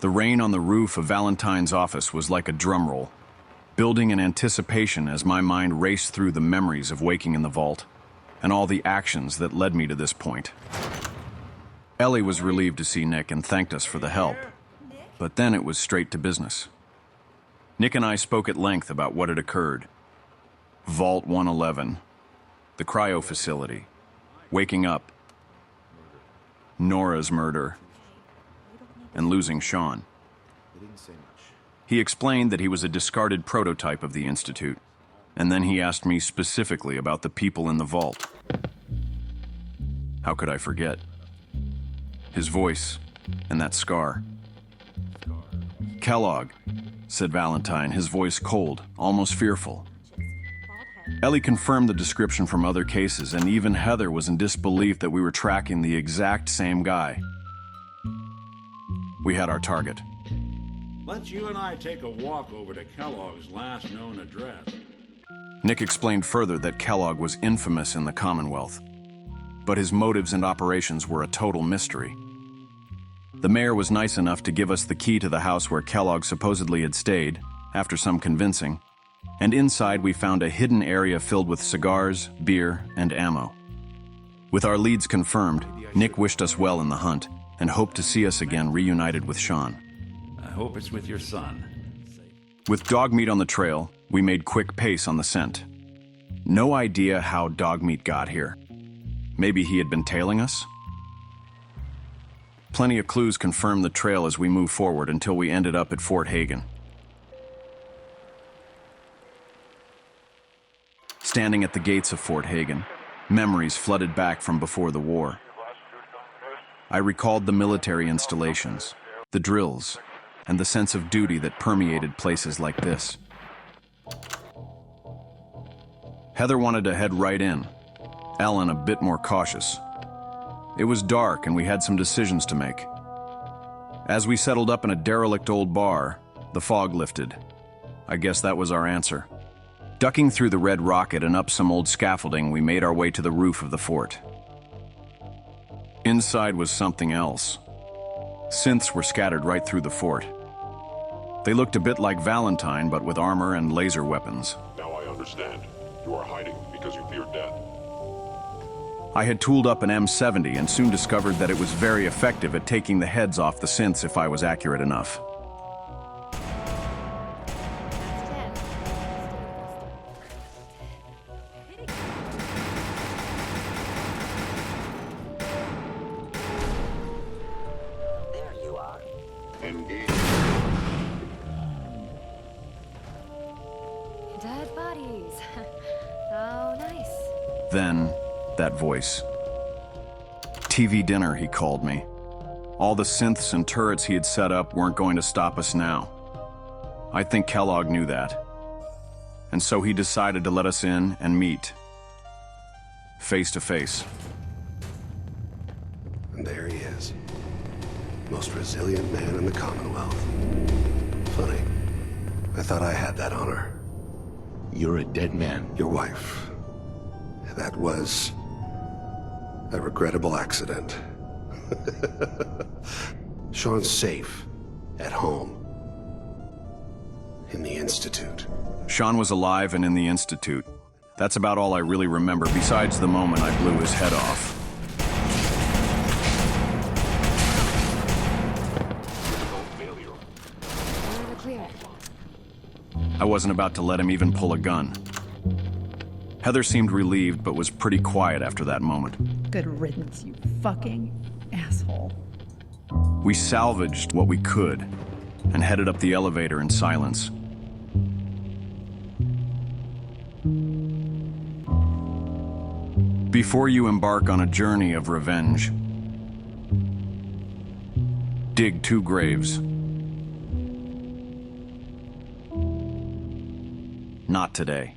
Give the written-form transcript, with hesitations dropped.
The rain on the roof of Valentine's office was like a drum roll, building in anticipation as my mind raced through the memories of waking in the vault and all the actions that led me to this point. Ellie was relieved to see Nick and thanked us for the help, but then it was straight to business. Nick and I spoke at length about what had occurred. Vault 111, the cryo facility, waking up, Nora's murder, and losing Sean. He explained that he was a discarded prototype of the Institute, and then he asked me specifically about the people in the vault. How could I forget? His voice, and that scar. Kellogg, said Valentine, his voice cold, almost fearful. Ellie confirmed the description from other cases, and even Heather was in disbelief that we were tracking the exact same guy. We had our target. Let's you and I take a walk over to Kellogg's last known address. Nick explained further that Kellogg was infamous in the Commonwealth, but his motives and operations were a total mystery. The mayor was nice enough to give us the key to the house where Kellogg supposedly had stayed, after some convincing, and inside we found a hidden area filled with cigars, beer, and ammo. With our leads confirmed, Nick wished us well in the hunt and hoped to see us again reunited with Sean. I hope it's with your son. With dog meat on the trail, we made quick pace on the scent. No idea how dog meat got here. Maybe he had been tailing us? Plenty of clues confirmed the trail as we moved forward until we ended up at Fort Hagen. Standing at the gates of Fort Hagen, memories flooded back from before the war. I recalled the military installations, the drills, and the sense of duty that permeated places like this. Heather wanted to head right in, Ellen a bit more cautious. It was dark and we had some decisions to make. As we settled up in a derelict old bar, the fog lifted. I guess that was our answer. Ducking through the red rocket and up some old scaffolding, we made our way to the roof of the fort. Inside was something else. Synths were scattered right through the fort. They looked a bit like Valentine, but with armor and laser weapons. Now I understand. You are hiding because you fear death. I had tooled up an M70 and soon discovered that it was very effective at taking the heads off the synths if I was accurate enough. There you are. Engage. Dead bodies. Oh, nice. Then, that voice. TV dinner, he called me. All the synths and turrets he had set up weren't going to stop us now. I think Kellogg knew that. And so he decided to let us in and meet. Face to face. And there he is. Most resilient man in the Commonwealth. Funny. I thought I had that honor. You're a dead man. Your wife. That was a regrettable accident. Sean's safe. At home. In the Institute. Sean was alive and in the Institute. That's about all I really remember, besides the moment I blew his head off. I wasn't about to let him even pull a gun. Heather seemed relieved, but was pretty quiet after that moment. Good riddance, you fucking asshole. We salvaged what we could and headed up the elevator in silence. Before you embark on a journey of revenge, dig 2 graves. Not today.